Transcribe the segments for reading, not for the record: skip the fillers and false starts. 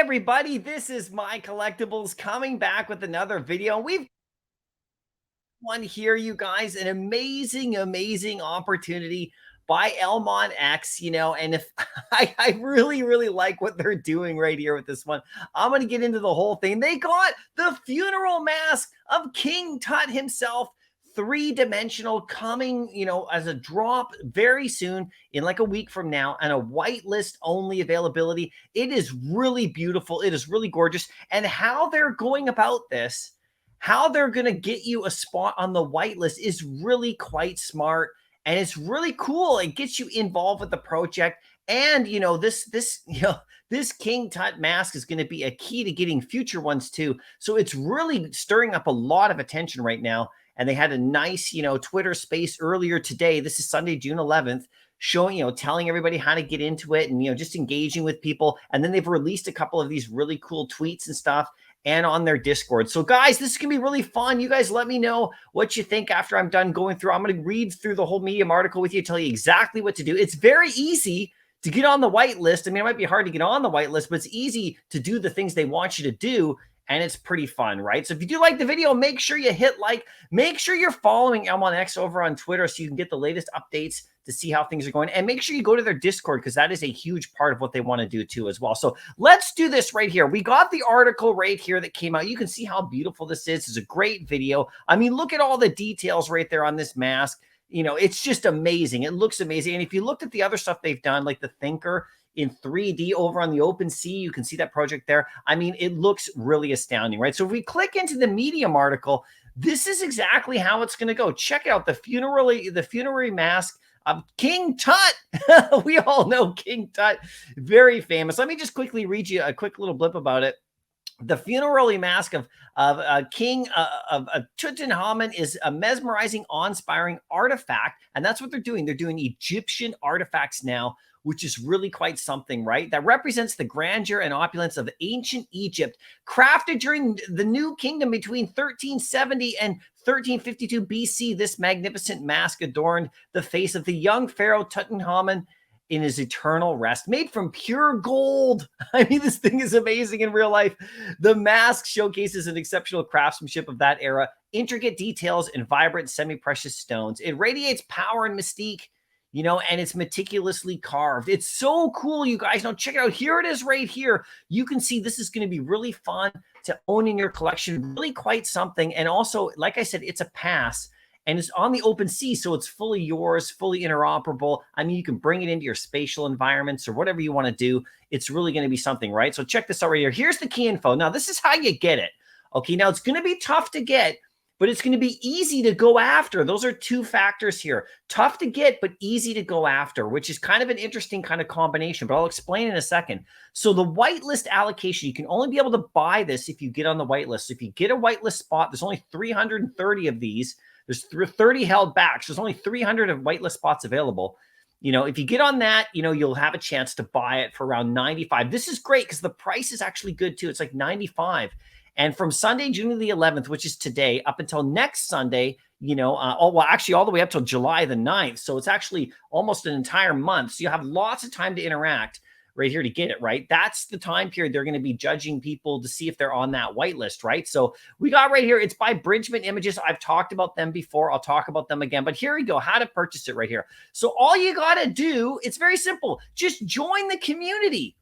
everybody, this is MyCollectables coming back with another video. We've one here, you guys, an amazing opportunity by ElmonX, and if I really like what they're doing right here with this one. I'm going to get into the whole thing. They got the funeral mask of King Tut himself, three-dimensional, coming, as a drop very soon, in like a week from now, and a whitelist only availability. It is really beautiful. It is really gorgeous. And how they're going about this, how they're going to get you a spot on the whitelist, is really quite smart, and it's really cool. It gets you involved with the project. And this King Tut mask is going to be a key to getting future ones too. So it's really stirring up a lot of attention right now. And they had a nice, Twitter space earlier today. This is Sunday, June 11th, showing, telling everybody how to get into it and, just engaging with people. And then they've released a couple of these really cool tweets and stuff, and on their Discord. So guys, this is going to be really fun. You guys let me know what you think after I'm done going through. I'm going to read through the whole Medium article with you, tell you exactly what to do. It's very easy to get on the whitelist. I mean, it might be hard to get on the whitelist, but it's easy to do the things they want you to do. And it's pretty fun, right? So if you do like the video, make sure you hit like. Make sure you're following ElmonX over on Twitter so you can get the latest updates to see how things are going. And make sure you go to their Discord, because that is a huge part of what they want to do too as well. So let's do this right here. We got the article right here that came out. You can see how beautiful this is. It's a great video. I mean, look at all the details right there on this mask. It's just amazing. It looks amazing. And if you looked at the other stuff they've done, like the Thinker in 3D over on the OpenSea, you can see that project there. I mean, it looks really astounding, right? So if we click into the Medium article, this is exactly how it's going to go. Check out the funerary mask of King Tut. We all know King Tut, very famous. Let me just quickly read you a quick little blip about it. The funerary mask of King of Tutankhamun is a mesmerizing, awe-inspiring artifact, and that's what they're doing. They're doing Egyptian artifacts now, which is really quite something, right? That represents the grandeur and opulence of ancient Egypt, crafted during the New Kingdom between 1370 and 1352 BC. This magnificent mask adorned the face of the young pharaoh Tutankhamun in his eternal rest, made from pure gold. I mean, this thing is amazing in real life. The mask showcases an exceptional craftsmanship of that era, intricate details, and vibrant semi-precious stones. It radiates power and mystique, and it's meticulously carved. It's so cool, you guys. Now check it out. Here it is right here. You can see this is going to be really fun to own in your collection, really quite something. And also, like I said, it's a pass, and it's on the OpenSea, so it's fully yours, fully interoperable. I mean, you can bring it into your spatial environments or whatever you want to do. It's really going to be something, right? So check this out right here. Here's the key info. Now, this is how you get it. Okay, now it's going to be tough to get, but it's going to be easy to go after. Those are two factors here. Tough to get, but easy to go after, which is kind of an interesting kind of combination, but I'll explain in a second. So the whitelist allocation, you can only be able to buy this if you get on the whitelist. So if you get a whitelist spot, there's only 330 of these. There's 30 held back. So there's only 300 of whitelist spots available. If you get on that, you'll have a chance to buy it for around 95. This is great because the price is actually good too. It's like 95. And from Sunday, June the 11th, which is today, up until next Sunday, actually all the way up till July the 9th. So it's actually almost an entire month. So you have lots of time to interact right here to get it, right? That's the time period they're going to be judging people to see if they're on that whitelist, right? So we got right here, it's by Bridgman Images. I've talked about them before. I'll talk about them again, but here we go, how to purchase it right here. So all you got to do, it's very simple. Just join the community.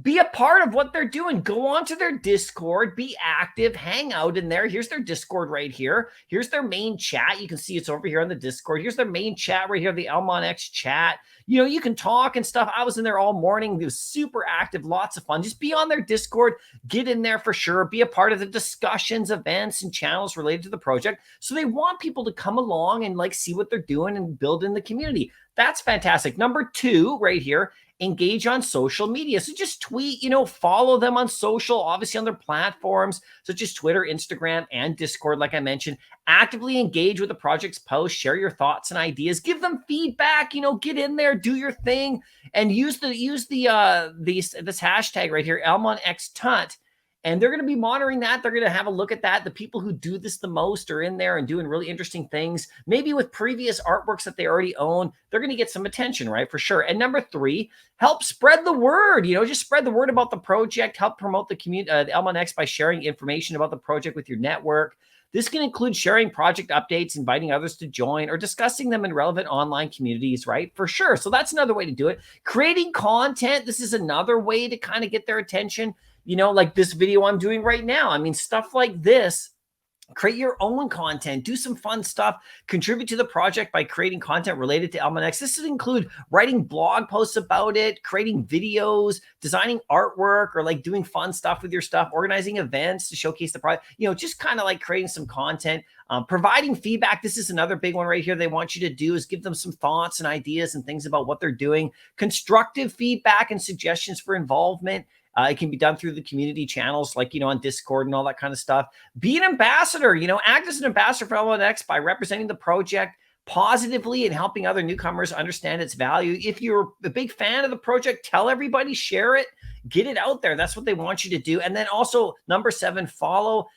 Be a part of what they're doing. Go onto their Discord, be active, hang out in there. Here's their Discord right here. Here's their main chat. You can see it's over here on the Discord. Here's their main chat right here, the ElmonX chat. You can talk and stuff. I was in there all morning. It was super active, lots of fun. Just be on their Discord. Get in there for sure. Be a part of the discussions, events, and channels related to the project. So they want people to come along and see what they're doing and build in the community. That's fantastic. Number 2 right here, engage on social media. So just tweet, follow them on social, obviously on their platforms, such as Twitter, Instagram, and Discord, like I mentioned. Actively engage with the project's posts, share your thoughts and ideas, give them feedback, get in there, do your thing, and use this hashtag right here, ElmonX TUT, And they're going to be monitoring that. They're going to have a look at that. The people who do this the most are in there and doing really interesting things, maybe with previous artworks that they already own. They're going to get some attention, right? For sure. And number 3, help spread the word. Just spread the word about the project. Help promote the community, the ElmonX, by sharing information about the project with your network. This can include sharing project updates, inviting others to join, or discussing them in relevant online communities, right? For sure. So that's another way to do it. Creating content. This is another way to kind of get their attention. Like this video I'm doing right now. I mean, stuff like this. Create your own content, do some fun stuff, contribute to the project by creating content related to ElmonX. This would include writing blog posts about it, creating videos, designing artwork, or like doing fun stuff with your stuff, organizing events to showcase the product, just kind of like creating some content, providing feedback. This is another big one right here. They want you to do is give them some thoughts and ideas and things about what they're doing, constructive feedback and suggestions for involvement. It can be done through the community channels, like, on Discord and all that kind of stuff. Be an ambassador, act as an ambassador for ElmonX by representing the project positively and helping other newcomers understand its value. If you're a big fan of the project, tell everybody, share it, get it out there. That's what they want you to do. And then also number 7, follow,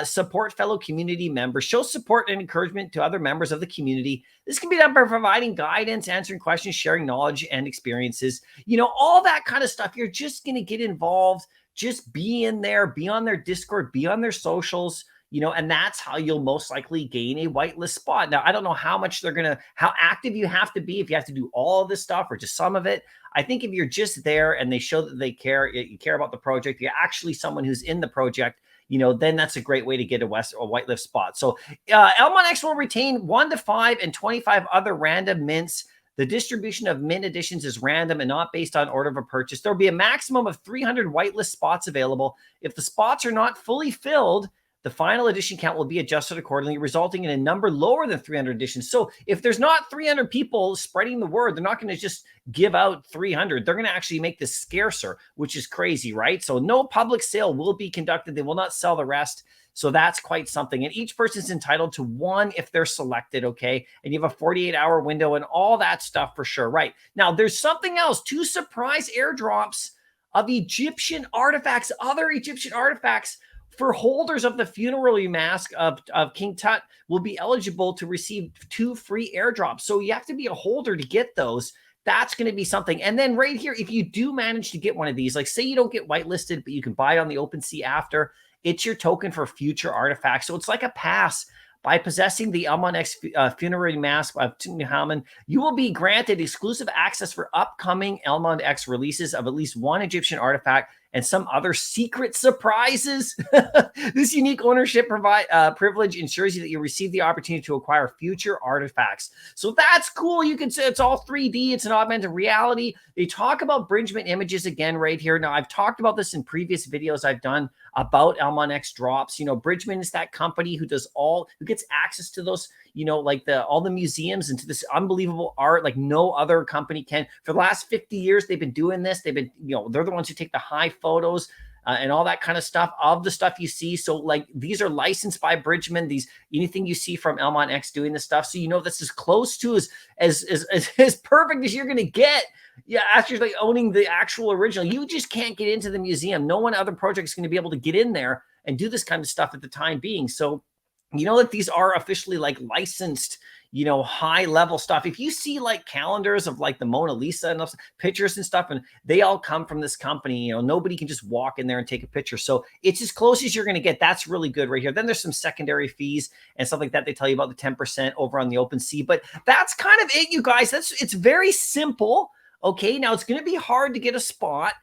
support fellow community members, show support and encouragement to other members of the community. This can be done by providing guidance, answering questions, sharing knowledge and experiences, all that kind of stuff. You're just going to get involved. Just be in there, be on their Discord, be on their socials, and that's how you'll most likely gain a whitelist spot. Now, I don't know how active you have to be, if you have to do all of this stuff or just some of it. I think if you're just there and they show that they care, you care about the project, you're actually someone who's in the project, then that's a great way to get a whitelist spot. So ElmonX will retain 1 to 5 and 25 other random mints. The distribution of mint editions is random and not based on order of purchase. There will be a maximum of 300 whitelist spots available. If the spots are not fully filled, the final edition count will be adjusted accordingly, resulting in a number lower than 300 editions. So if there's not 300 people spreading the word, they're not going to just give out 300. They're going to actually make this scarcer, which is crazy, right? So no public sale will be conducted. They will not sell the rest. So that's quite something. And each person's entitled to 1 if they're selected, okay? And you have a 48-hour window and all that stuff for sure, right? Now, there's something else. 2 surprise airdrops of Egyptian artifacts, other Egyptian artifacts, for holders of the Funerary mask of King Tut will be eligible to receive 2 free airdrops. So you have to be a holder to get those. That's going to be something. And then right here, if you do manage to get one of these, like say you don't get whitelisted, but you can buy it on the OpenSea after, it's your token for future artifacts. So it's like a pass. By possessing the ElmonX Funerary Mask of Tutankhamun, you will be granted exclusive access for upcoming ElmonX releases of at least 1 Egyptian artifact and some other secret surprises. This unique ownership privilege ensures you that you receive the opportunity to acquire future artifacts. So that's cool. You can say it's all 3D. It's an augmented reality. They talk about Bridgman images again right here. Now, I've talked about this in previous videos I've done about ElmonX drops. Bridgman is that company who gets access to those, like all the museums and to this unbelievable art like no other company can. For the last 50 years, they've been doing this. They've been, they're the ones who take the high photos and all that kind of stuff of the stuff you see. So like these are licensed by Bridgman. Anything you see from ElmonX doing this stuff. So this is close to as perfect as you're going to get. Yeah, actually owning the actual original. You just can't get into the museum. No one other project is going to be able to get in there and do this kind of stuff at the time being. So that these are officially like licensed, high level stuff. If you see like calendars of like the Mona Lisa and pictures and stuff, and they all come from this company, nobody can just walk in there and take a picture. So it's as close as you're going to get. That's really good right here. Then there's some secondary fees and stuff like that. They tell you about the 10% over on the OpenSea, but that's kind of it, you guys. It's very simple. Okay. Now it's going to be hard to get a spot.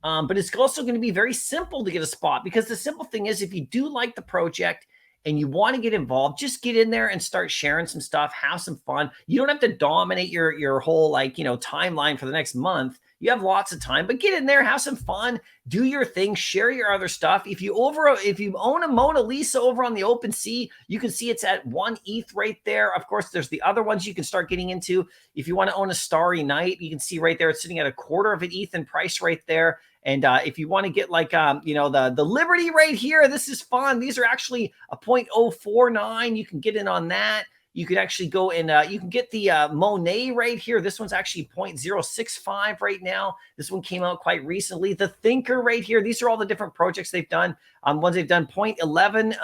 But it's also going to be very simple to get a spot, because the simple thing is, if you do like the project and you want to get involved, just get in there and start sharing some stuff, have some fun. You don't have to dominate your whole timeline for the next month. You have lots of time, but get in there, have some fun, do your thing, share your other stuff. If you own a Mona Lisa over on the OpenSea, you can see it's at 1 ETH right there. Of course, there's the other ones you can start getting into. If you want to own a Starry Night, you can see right there, it's sitting at 1/4 of an ETH in price right there. And if you want to get the Liberty right here, this is fun. These are actually a 0.049. You can get in on that. You could actually go and you can get the Monet right here. This one's actually 0.065 right now. This one came out quite recently. The Thinker right here. These are all the different projects they've done. Ones they've done 0.11,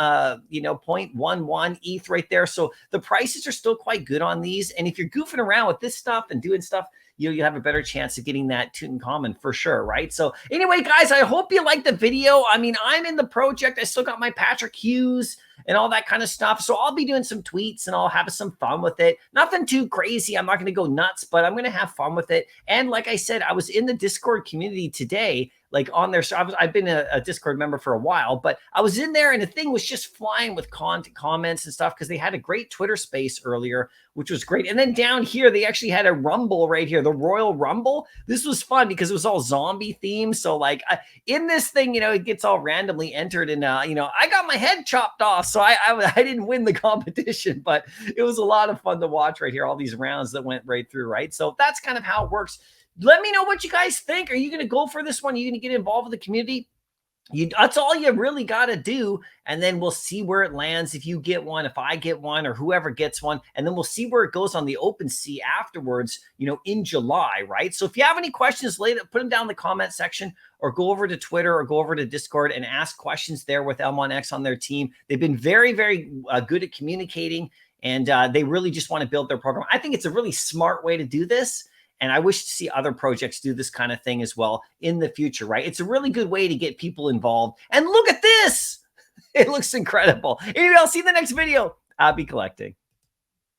0.11 ETH right there. So the prices are still quite good on these. And if you're goofing around with this stuff and doing stuff, you'll have a better chance of getting that Tutankhamun for sure, right? So anyway, guys, I hope you liked the video. I mean, I'm in the project. I still got my Patrick Hughes and all that kind of stuff. So I'll be doing some tweets and I'll have some fun with it. Nothing too crazy. I'm not going to go nuts, but I'm going to have fun with it. And like I said, I was in the Discord community today, like on there. So I've been a Discord member for a while, but I was in there and the thing was just flying with comments and stuff because they had a great Twitter space earlier, which was great. And then down here, they actually had a Rumble right here, the Royal Rumble. This was fun because it was all zombie themed. So like in this thing, it gets all randomly entered and, I got my head chopped off. So I didn't win the competition, but it was a lot of fun to watch right here. All these rounds that went right through, right? So that's kind of how it works. Let me know what you guys think. Are you going to go for this one? Are you going to get involved with the community? That's all you really got to do. And then we'll see where it lands. If you get one, if I get one, or whoever gets one, and then we'll see where it goes on the OpenSea afterwards, in July, right? So if you have any questions later, put them down in the comment section or go over to Twitter or go over to Discord and ask questions there with ElmonX on their team. They've been very, very good at communicating, and they really just want to build their program. I think it's a really smart way to do this. And I wish to see other projects do this kind of thing as well in the future, right? It's a really good way to get people involved. And look at this. It looks incredible. Anyway, I'll see you in the next video. I'll be collecting.